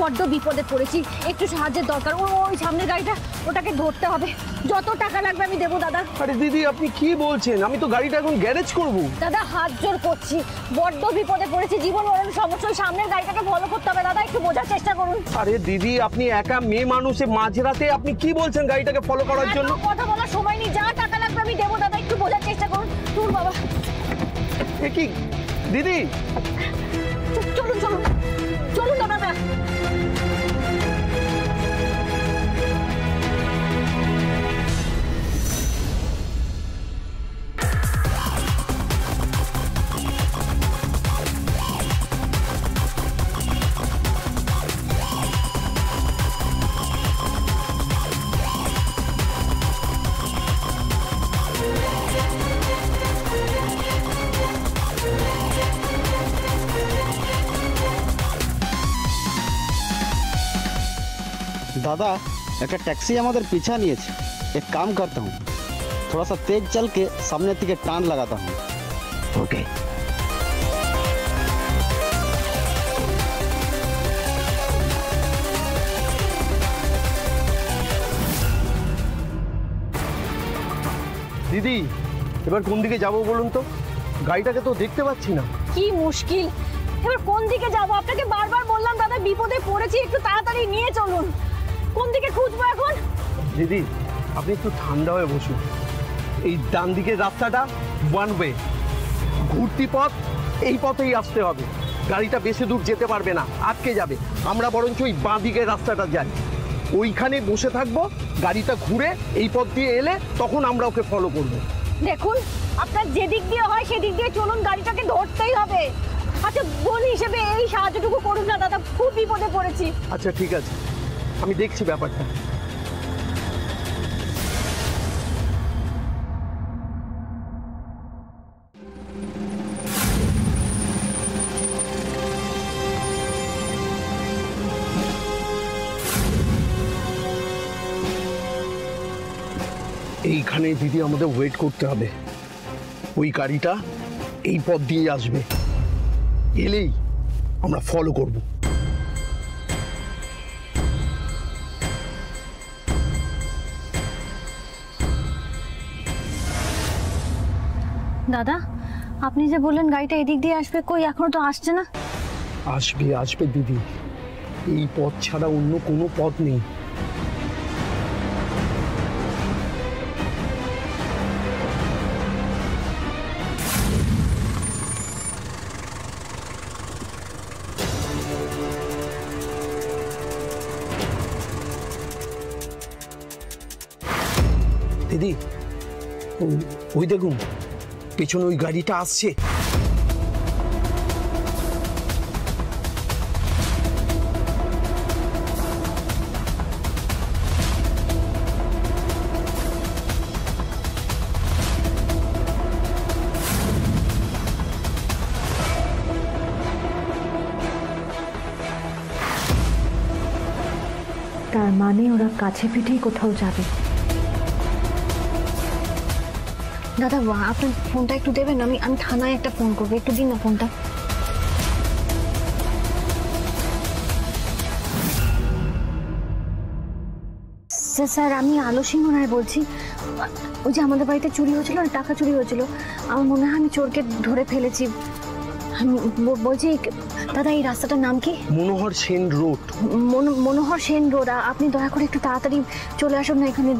বড্ড বিপদে পড়েছি, একটু সাহায্যের দরকার। ওই সামনের গাড়িটা, ওটাকে ধরতে হবে। যত টাকা লাগবে আমি দেবো দাদা। আরে দিদি আপনি কি বলছেন? আমি তো গাড়িটা এখন গ্যারেজ করব। দাদা হাত জোর করছি, বড্ড বিপদে পড়েছি, জীবন মরণ সমস্যা। সামনের গাড়িটাকে ফলো করতে হবে দাদা, একটু বোঝার চেষ্টা করুন। আরে দিদি আপনি একা মেয়ে মানুষে মাঝরাতে আপনি কি বলছেন গাড়িটাকে ফলো করার জন্য? কথা বলার সময় নেই, যা টাকা লাগবে আমি দেবো দাদা, একটু বোঝার চেষ্টা করুন। দূর বাবা। কি দিদি, চলুন চলুন চলুন দাদা। दादा एक टैक्सी हमारे पीछा नहीं है। एक काम करता हूँ, थोड़ा सा तेज चल के सामने के टान लगाता हूँ। ओके। দিদি এবার কোন দিকে যাব বলুন তো? গাড়িটাকে তো দেখতে পাচ্ছি না। কি মুশকিল, এবার কোন দিকে যাব? আপনাকে বারবার বললাম দাদা বিপদে পড়েছি, একটু তাড়াতাড়ি নিয়ে চলুন। কোন দিকে খুঁজবো এখন? দিদি আপনি একটু ঠান্ডা হয়ে বসুন। এই ডান দিকের রাস্তাটা ওয়ান ওয়ে, ঘুরতি পথ, এই পথেই আসতে হবে। গাড়িটা বেশি দূর যেতে পারবে না, আটকে যাবে। আমরা বরঞ্চ ওই বাঁ দিকের রাস্তাটা যাই, ওইখানে বসে থাকবো। গাড়িটা ঘুরে এই পথ দিয়ে এলে তখন আমরা ওকে ফলো করব। দেখুন আপনার যেদিক দিয়ে হয় সেদিক দিয়ে চলুন, গাড়িটাকে ধরতেই হবে। আচ্ছা বোন হিসেবে এই সাহায্যটুকু করুন না দাদা, খুব বিপদে পড়েছি। আচ্ছা ঠিক আছে, আমি দেখছি ব্যাপারটা। এইখানে দিদি আমাদের ওয়েট করতে হবে। ওই গাড়িটা এই পথ দিয়ে আসবে, এলেই আমরা ফলো করব। দাদা আপনি যে বললেন গাড়িটা এদিক দিয়ে আসবে, কই এখনো তো আসছে না। আসবে আসবে দিদি, এই পথ ছাড়া অন্য কোনো পথ নেই। দিদি ওই দেখুন পেছনে ওই গাড়িটা আসছে। তার মানে ওরা কাছে পিঠেই কোথাও যাবে। দাদা আপনার ফোনটা একটু দেবেন? আমি থানায় একটা ফোন করবো, একটু দিন না ফোনটা। স্যার আমি আলো সিংহ রায় বলছি। ওই যে আমাদের বাড়িতে চুরি হয়েছিল না, টাকা চুরি হয়েছিল, আমার মনে হয় আমি চোরকে ধরে ফেলেছি। আমি বলছি দাদা এই রাস্তাটার নাম কি? মনোহর সেন রোড। মনোহর সেন রোড। আপনি দয়া করে একটু তাড়াতাড়ি চলে আসুন না, এখানে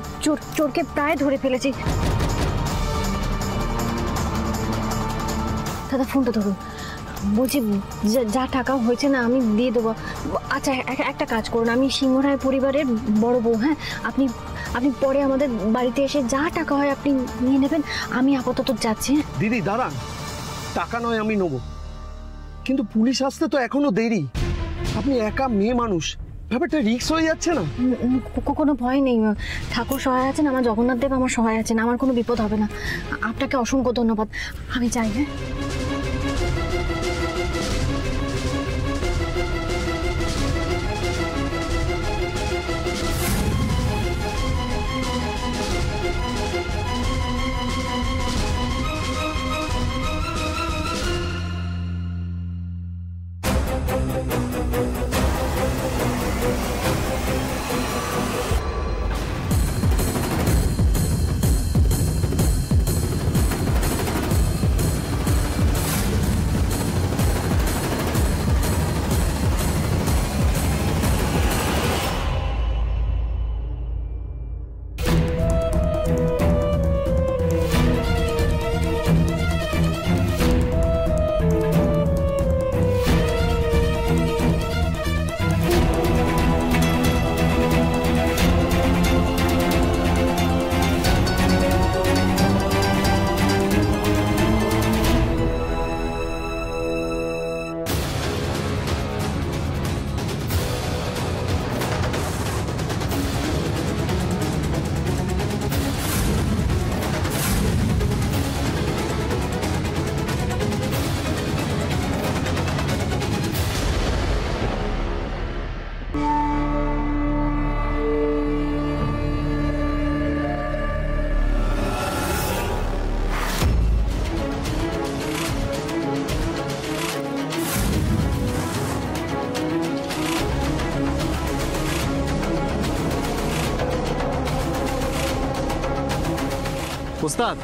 চোরকে প্রায় ধরে ফেলেছি। দাদা ফোনটা ধরুন। বলছি যা টাকা হয়েছে না আমি দিয়ে দেবো। আচ্ছা একটা কাজ করুন, আমি সিংহরায় পরিবারের বড় বউ, হ্যাঁ আপনি পরে আমাদের বাড়িতে এসে যা টাকা হয় আপনি নিয়ে নেবেন। আমি আপাতত যাচ্ছি। দিদি দাঁড়ান, টাকা নয় আমি নেবো, কিন্তু পুলিশ আসতে তো এখনো দেরি। আপনি একা মেয়ে মানুষ, ব্যাপারটা রিস্ক হয়ে যাচ্ছে না? কোনো ভয় নেই, ঠাকুর সহায় আছেন, আমার জগন্নাথ দেব আমার সহায় আছেন, আমার কোনো বিপদ হবে না। আপনাকে অসংখ্য ধন্যবাদ, আমি যাই। হ্যাঁ ওস্তাদ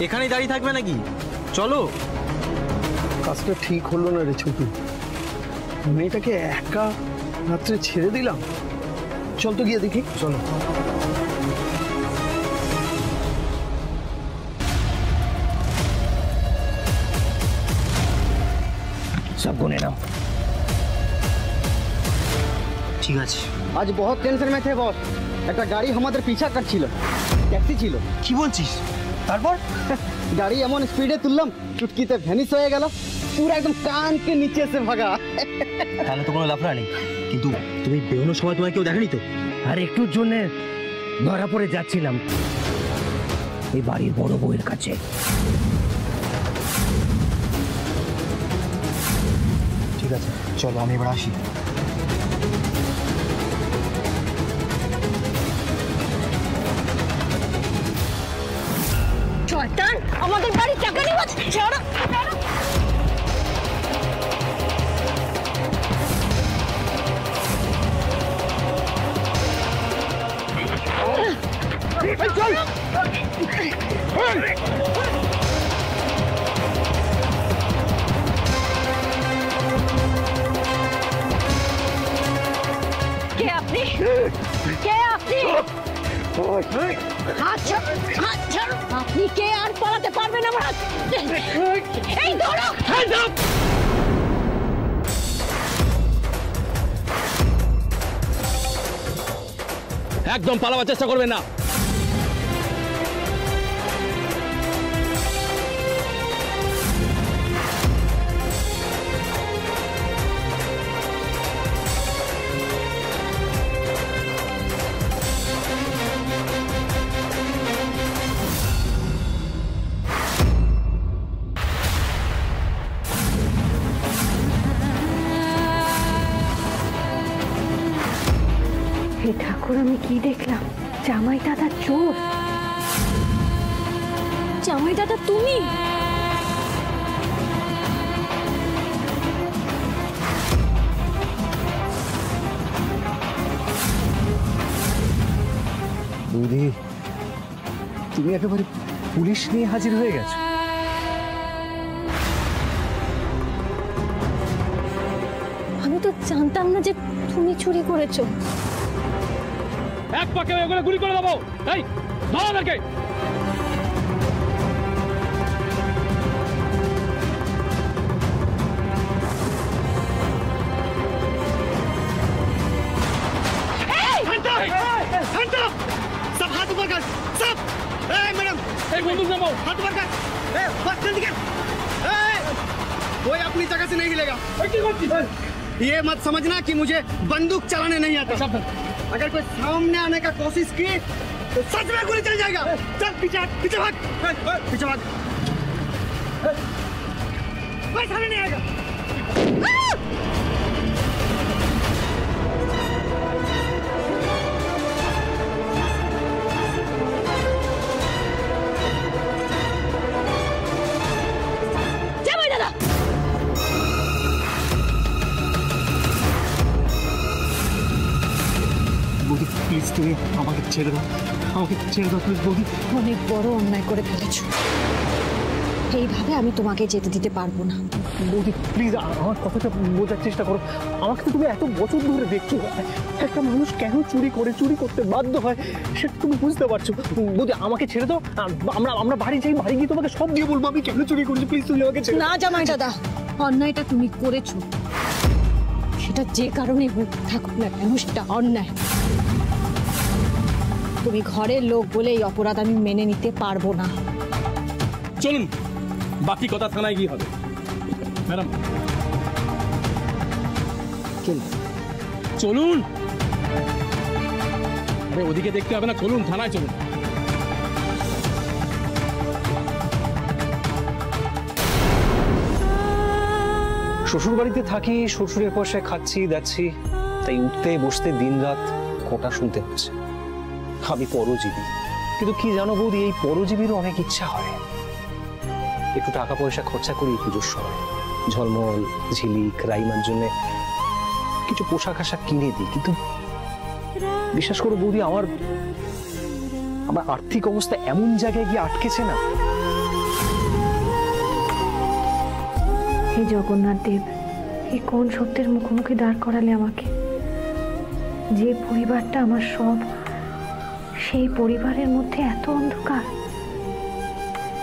এখানেই দাঁড়িয়ে থাকবে নাকি? চলো। কাজটা ঠিক হলো না রে ছোটু, মেয়েটাকে একা রাত্রে ছেড়ে দিলাম। চল তো গিয়ে দেখি। চলো। সব গুনে নাও। ঠিক আছে। आज बहुत टेंशन में थे बॉस। একটা গাড়ি আমাদের পিছা করছিল, ট্যাক্সি ছিল। কি বলছিস? তারপর গাড়ি এমন স্পিডে তুললাম চুটকিতে ভ্যানিশ হয়ে গেল, পুরো একদম কান के नीचे से भागा। তাহলে তো কোনো লাফড়া নেই, কিন্তু তুমি বেরোনোর সময় তোমায় কেউ দেখেনি তো? আর একটুর জন্য ধরা পড়ে যাচ্ছিলাম এই বাড়ির বড় বউয়ের কাছে। ঠিক আছে চলো, আমি এবার আসি। শয়তান, আমাদের বাড়ি টাকা নিয়ে ছাড়ো। কে আপনি? কে আপনি? হাত ছাড়ো, হাত ছাড়ো। আপনি কে আর পালাতে পারবেন আমার হাত? এই ধরো। একদম পালাবার চেষ্টা করবেন না। হে ঠাকুর, আমি কি দেখলাম? জামাই দাদা চোর। জামাই দাদা তুমি? বৌদি, তুমি একেবারে পুলিশ নিয়ে হাজির হয়ে গেছো। আমি তো জানতাম না যে তুমি চুরি করেছো। এক পাকে ওগুলো গুলি করে দেবো। এই ধরো ওদেরকে। सब हाथ ऊपर कर, सब। मैडम, এই বন্দুক নামাও। हाथ ऊपर कर। बस जल्दी कर। कोई अपनी जगह से नहीं हिलेगा। কি করছিস? ये मत समझना कि मुझे बंदूक चलाने नहीं आता। अगर कोई सामने आने का कोशिश की तो सच में गोली चल जाएगा। चल पीछे पीछे भाग, पीछे भाग। कोई सामने नहीं आएगा। জামাই দাদা, বৌদি প্লিজ, তুমি আমাকে ছেড়ে দাও, আমাকে ছেড়ে দাও প্লিজ বৌদি। অনেক বড় অন্যায় করে ফেলেছো। এইভাবে আমি তোমাকে যেতে দিতে পারবো না। বৌদি প্লিজ আমার কথাটা বোঝার চেষ্টা করো। আমাকে তো তুমি এত বছর ধরে দেখছো, একটা মানুষ কেন চুরি করতে বাধ্য হয় সেটা তুমি বুঝতে পারছো। বৌদি আমাকে ছেড়ে দাও, আমরা বাড়ি যাই, বাড়ি গিয়ে তোমাকে সব দিয়ে বলবো আমি কেন চুরি করেছি। প্লিজ তুমি আমাকে ছেড়ে না জামাই দাদা, অন্যায়টা তুমি করেছো, সেটা যে কারণে হোক থাকুক না কেন সেটা অন্যায়। তুমি ঘরের লোক বলে এই অপরাধ আমি মেনে নিতে পারবো না। চলুন, বাকি কথা থানায় গিয়ে হবে। ম্যাডাম চলুন। আরে ওদিকে দেখতে হবে না, চলুন থানায় চলুন। শ্বশুর বাড়িতে থাকি, শ্বশুরের পয়সায় খাচ্ছি যাচ্ছি, তাই উঠতে বসতে দিনরাত খোঁটা শুনতে হচ্ছে। আমি পরজীবী, কিন্তু কি জানো বৌদি, এই পরজীবীরও অনেক ইচ্ছা হয় একটু টাকা পয়সা খরচা করি পুজোর সময়, ঝলমল ঝিলিক রাইমার জন্য কিছু পোশাক আশাক কিনে দিই। কিন্তু বিশ্বাস করো বৌদি, আমার আর্থিক অবস্থা এমন জায়গায় গিয়ে আটকেছে না। হে জগন্নাথ দেব, এই কোন সত্যের মুখোমুখি দাঁড় করালে আমাকে? যে পরিবারটা আমার সব, সেই পরিবারের মধ্যে এত অন্ধকার।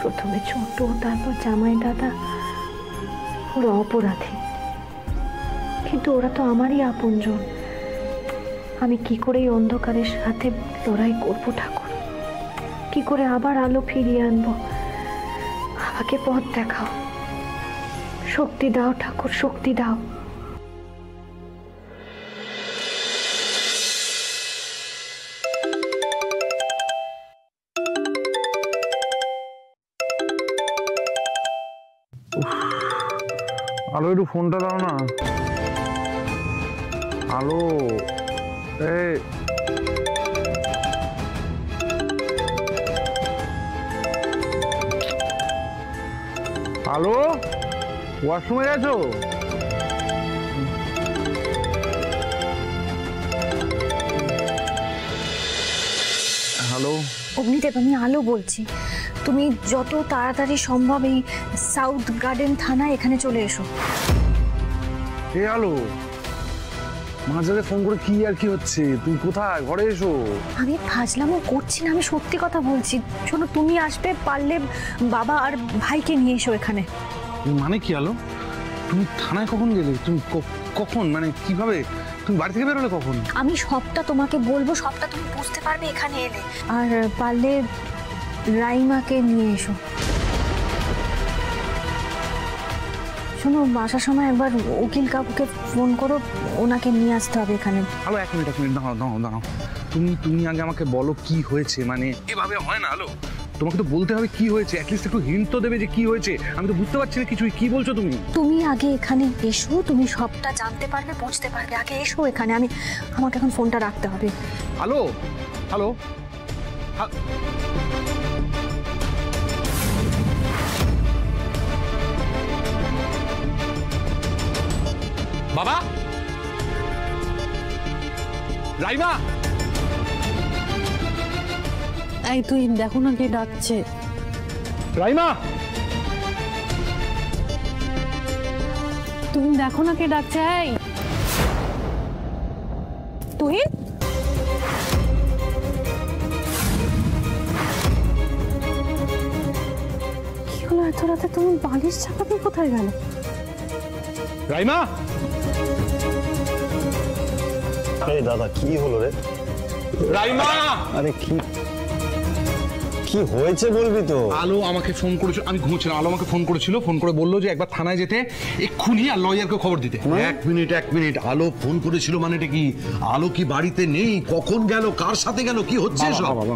প্রথমে ছোট, তারপর জামাই দাদা, ওরা অপরাধী, কিন্তু ওরা তো আমারই আপনজন। আমি কি করে এই অন্ধকারের সাথে লড়াই করব ঠাকুর? কি করে আবার আলো ফিরিয়ে আনবো? আমাকে পথ দেখাও, শক্তি দাও ঠাকুর, শক্তি দাও। আলো একটু ফোনটা দাও না। আলো এই আলো, ওয়াশরুমে গেছো? হ্যালো অগ্নিদেব, আমি আলো বলছি। তুমি যত তাড়াতাড়ি সম্ভব এই সাউথ গার্ডেন থানায় এখানে চলে এসো। এ আলো, মাঝে ফোন করে কি আর কি হচ্ছে? তুমি কোথায়? ঘরে এসো। আমি ফাজলামও করছি না, আমি সত্যি কথা বলছি। শোনো, তুমি আসবে, পারলে বাবা আর ভাইকে নিয়ে এসো এখানে। মানে কি আলো? তুমি থানায় কখন গেলে? তুমি কখন, মানে কিভাবে? তুমি বাড়ি থেকে বেরোলে কখন? আমি সবটা তোমাকে বলবো, সবটা তুমি বুঝতে পারবে এখানে এলে। আর পারলে রাইমাকে নিয়ে এসো। শোনো, আসার সময় একবার উকিল কাকুকে ফোন করো, ওনাকে নিয়ে আসতে হবে এখানে। আলো এক মিনিট দাঁড়াও। তুমি আগে আমাকে বলো কি হয়েছে। মানে এভাবে হয় না আলো, তোমাকে তো বলতে হবে কি হয়েছে। অ্যাটলিস্ট একটু হিন্ট তো দেবে যে কি হয়েছে। আমি তো বুঝতে পারছি না কিছুই। কি বলছো তুমি? তুমি আগে এখানে এসো, তুমি সবটা জানতে পারবে, বুঝতে পারবে। আগে এসো এখানে। আমাকে এখন ফোনটা রাখতে হবে। হ্যালো হ্যালো, বাবা, রাইমা, এই তুই দেখো না কে ডাকছে। রাইমা, তুমি দেখো না কে ডাকছে। এই তুই কি হলো এত রাতে? তুমি বালিশ চাপাতে কোথায় গেল? রাইমা, এই দাদা কি হলো রে? রাইমা, আরে কি কি হয়েছে বলবি তো? আলো আমাকে ফোন করেছিল, আমি ঘুমোচ্ছিলাম। আলো আমাকে ফোন করেছিল, ফোন করে বললো যে একবার থানায় যেতে এক্ষুনি, আর লয়ারকে খবর দিতে। এক মিনিট, আলো ফোন করেছিল মানেটা কি? আলো কি বাড়িতে নেই? কখন গেল? কার সাথে গেল? কি হচ্ছে সব? বাবা,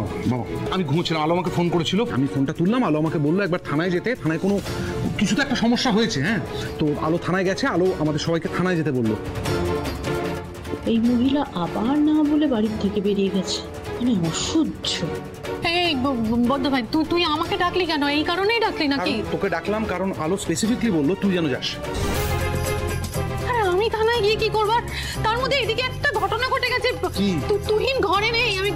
আমি ঘুমোচ্ছিলাম, আলো আমাকে ফোন করেছিল, আমি ফোনটা তুললাম। আলো আমাকে বললো একবার থানায় যেতে, থানায় কোনো কিছু তো একটা সমস্যা হয়েছে। হ্যাঁ, তো আলো থানায় গেছে। আলো আমাদের সবাইকে থানায় যেতে বললো। এই মহিলা আবার না বলে বাড়ির থেকে বেরিয়ে গেছে, মানে অসহ্য। এই বদ্ধ ভাই, তুই আমাকে ডাকলি কেন? এই কারণেই ডাকলি নাকি? তোকে ডাকলাম কারণ আলো স্পেসিফিকলি বললো তুই যেন যাস। আরে আমি থানায় গিয়ে কি করবার? তার মধ্যে এদিকে একটা ঘটনা ঘটে গেছে। তুহিন ঘরে নেই। আমি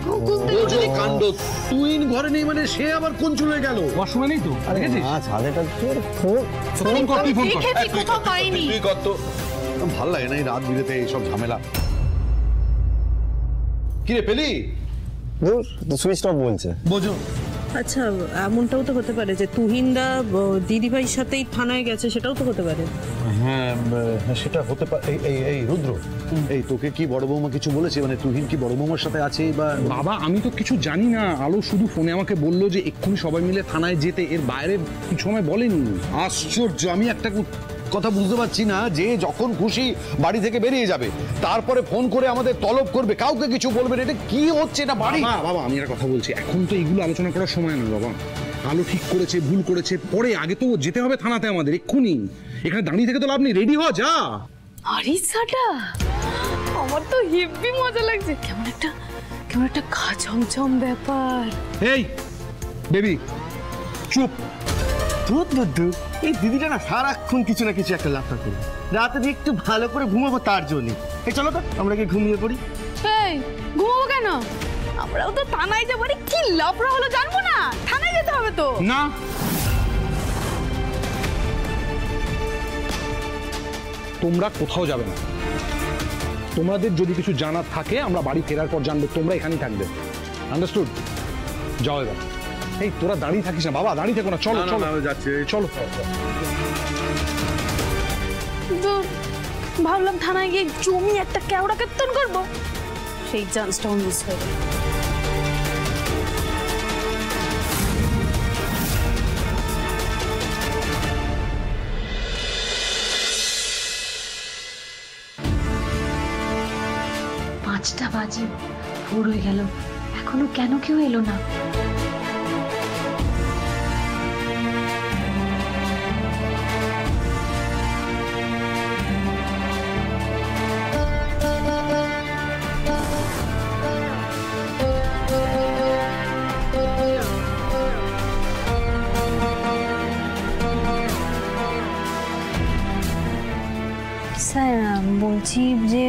কাণ্ড, তুহিন ঘরে নেই মানে সে আবার কোন চলে গেল? ওয়াশরুমে নেই তো? দেখেছিস? ছাদেটা ফোন কর, তুই ফোন কর। দেখেছি, কোথাও পাইনি। তুই কর তো। ভাল লাগে না এই রাত বিরেতে এইসব ঝামেলা। কিরে পেলি? দূর তো সুইচ অফ বলছে। বোঝো আচ্ছা, এমনটাও তো হতে পারে যে তুহিনদা দিদিভাইয়ের সাথেই থানায় গেছে, সেটাও তো হতে পারে। হ্যাঁ, সেটা হতে পারে। এই রুদ্র, এই তোকে কি বড় বৌমা কিছু বলেছে? মানে তুহিন কি বড় বৌমার সাথে আছে? বা বাবা, আমি তো কিছু জানি না। আলো শুধু ফোনে আমাকে বললো যে এক্ষুনি সবাই মিলে থানায় যেতে, এর বাইরে কিছু আমায় বলেনি। আশ্চর্য, আমি একটা কথা বুঝতে পারছি না যে যখন খুশি বাড়ি থেকে বেরিয়ে যাবে, তারপরে ফোন করে আমাদের তলব করবে, কাউকে কিছু বলবে না। এটা কি হচ্ছে? এটা বাড়ি। বাবা, আমি একটা কথা বলছি, এখন তো এগুলো আলোচনা করার সময় না বাবা। আলো ঠিক করেছে, ভুল করেছে, পরে আগে তো যেতে হবে থানাতে আমাদের এক্ষুনি। এখানে দাঁড়িয়ে থেকে তো লাভ নেই, রেডি হ, যা। আরিসাটা আমার তো হেভি মজা লাগছে। কেমন একটা গা ছমছম ব্যাপার। এই বেবি, চুপ। এই দিদিটা না সারাক্ষণ কিছু না কিছু একটা লাফা করে। রাতে যে একটু ভালো করে ঘুমাবো তার জন্য। এই চলো তো আমরা গিয়ে ঘুমিয়ে পড়ি। এই ঘুমাবো কেন? আমরাও তো থানায় যাবো। আরে কি লাফড়া হলো জানবো না, থানায় যেতে হবে তো। না, তোমরা কোথাও যাবে না। তোমাদের যদি কিছু জানার থাকে আমরা বাড়ি ফেরার পর জানবো, তোমরা এখানেই থাকবে। আন্ডারস্টুড? যাও এবার। এই তোরা দাঁড়িয়ে থাকিস না বাবা, দাঁড়িয়ে থেকো না, চলো চলো যাচ্ছে, চলো। তো ভাবলাম থানায় গিয়ে জমি একটা কেওড়া কীর্তন করবো, সেই চান্সটাও মিস হয়ে গেল। পাঁচটা বাজে, ভোর হয়ে গেল, এখনো কেন কেউ এলো না? স্যার বলছি যে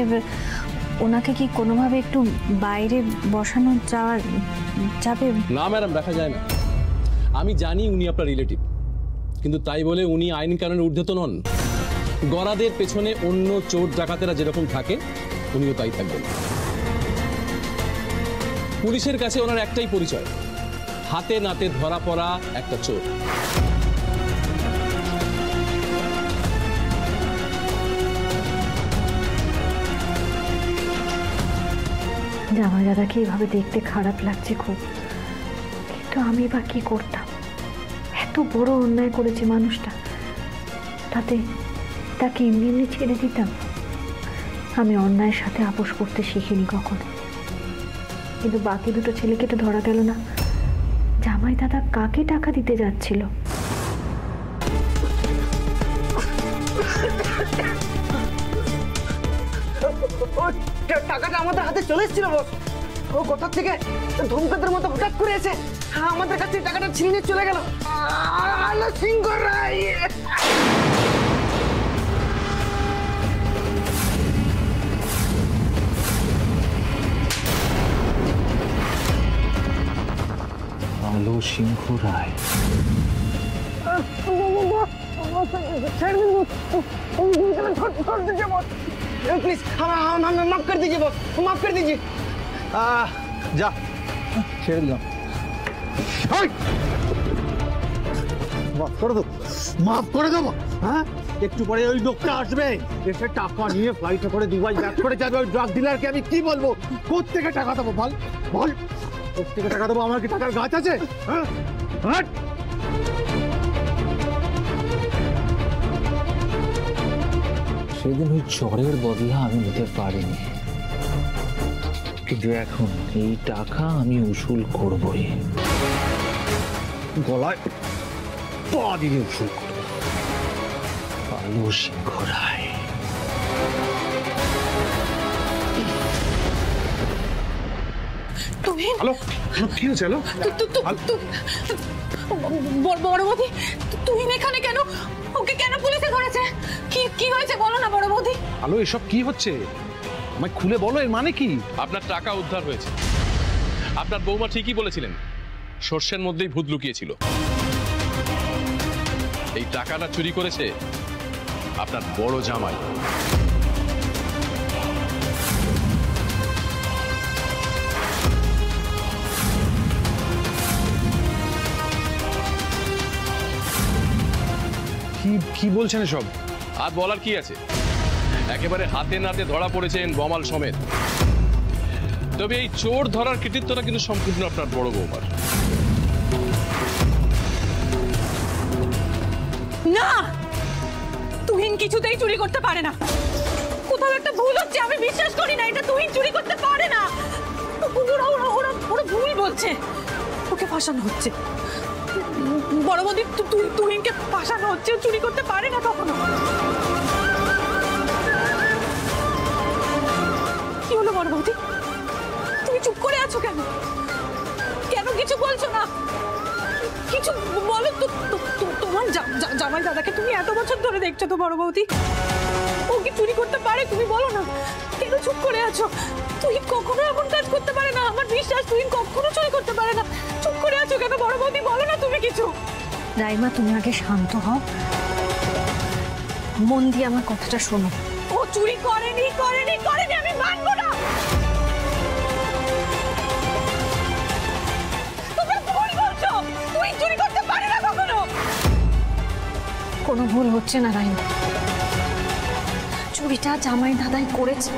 ওনাকে কি কোনোভাবে একটু বাইরে বসানো যাবে? না ম্যাডাম, রাখা যায় না। আমি জানি উনি আপনার রিলেটিভ, কিন্তু তাই বলে উনি আইন কানুনের ঊর্ধ্বে তো নন। গরাদের পেছনে অন্য চোর ডাকাতেরা যেরকম থাকে উনিও তাই থাকবেন। পুলিশের কাছে ওনার একটাই পরিচয়, হাতে নাতে ধরা পড়া একটা চোর। জামাই দাদাকে এইভাবে দেখতে খারাপ লাগছে খুব, কিন্তু আমি বা কি করতাম? এত বড় অন্যায় করেছে মানুষটা, তাকে এমনি এমনি ছেড়ে দিতাম? আমি অন্যায়ের সাথে আপোষ করতে শিখিনি কখনো, কিন্তু বাকি দুটো ছেলেকে তো ধরা গেল না। জামাই দাদা কাকে টাকা দিতে যাচ্ছিল? টাকাটা আমাদের হাতে চলে এসেছিল বস। ও কোথা থেকে ধূমকেতুর মতো হঠাৎ করে এসে আমাদের কাছে টাকাটা ছিনিয়ে নিয়ে চলে গেল। আলো সিংহ রায়, আলো সিংহ রায়। प्लीज हमें माफ कर दीजिए बॉस, माफ कर दीजिए। যা ছেড়ে দিলাম। মাফ করে দেবো, মাফ করে দেবো। হ্যাঁ, একটু পরে ওই লোকটা আসবে, এসে টাকা নিয়ে ফ্লাইটে করে দুবাই ব্যাক করে যাবে। ওই ড্রাগ ডিলারকে আমি কি বলবো? কোত্থেকে টাকা দেবো বল বল, কোত্থেকে টাকা দেবো? আমার কি টাকার গাছ আছে? হ্যাঁ, সেদিন ওই চরের বদলা আমি নিতে পারিনি, কিন্তু এখন এই টাকা আমি উসুল করবই। গলায় পা দিয়ে উসুল করবো। আলো সিংহ রায়। হ্যালো, কি হয়েছে? হ্যালো, বড় বৌদি, তুই এখানে কেন? ওকে কেন পুলিশে ধরেছে? কি হয়েছে বলো না বড় বৌদি। হ্যালো, এসব কি হচ্ছে? আমায় খুলে বলো, এর মানে কি? আপনার টাকা উদ্ধার হয়েছে। আপনার বৌমা ঠিকই বলেছিলেন, সর্ষের মধ্যেই ভূত লুকিয়েছিল। এই টাকাটা চুরি করেছে আপনার বড় জামাই। কি বলছেন এসব? আর বলার কি আছে, একেবারে হাতে নাতে ধরা পড়েছেন বমাল সমেত। তবে এই চোর ধরার কৃতিত্বটা কিন্তু সম্পূর্ণ আপনার বড় বৌমার। না, তুহিন কিছুতেই চুরি করতে পারে না। কোথাও একটা ভুল হচ্ছে, আমি বিশ্বাস করি না এটা তুহিন চুরি করতে পারে না। ওরা ভুল বলছে, ওকে ফাঁসানো হচ্ছে। বড় বৌদি, তুহিনকে ফাঁসানো হচ্ছে, চুরি করতে পারে না কখনো। কি হলো বড় বৌদি, তুমি চুপ করে আছো কেন? কেন কিছু বলছো না? কিছু বলো তো, তোমার জামাই দাদাকে তুমি এত বছর ধরে দেখছো তো বড় বৌদি, ও কি চুরি করতে পারে? তুমি বলো না, কেন চুপ করে আছো? তুই কখনো এমন কাজ করতে পারে না, আমার বিশ্বাস তুই কখনো চুরি করতে পারে না। চুপ করে আছো কেন বড় বৌদি? বলো না তুমি কিছু। রাইমা, তুমি আগে শান্ত হও, মন দিয়ে আমার কথাটা শোনো। ও চুরি করেনি, আমি মানবো না। তোমরা ভুল বলছো, তুই চুরি করতে পারে না কখনো। কোনো ভুল হচ্ছে না রাইমা, চুরিটা জামাই দাদাই করেছে।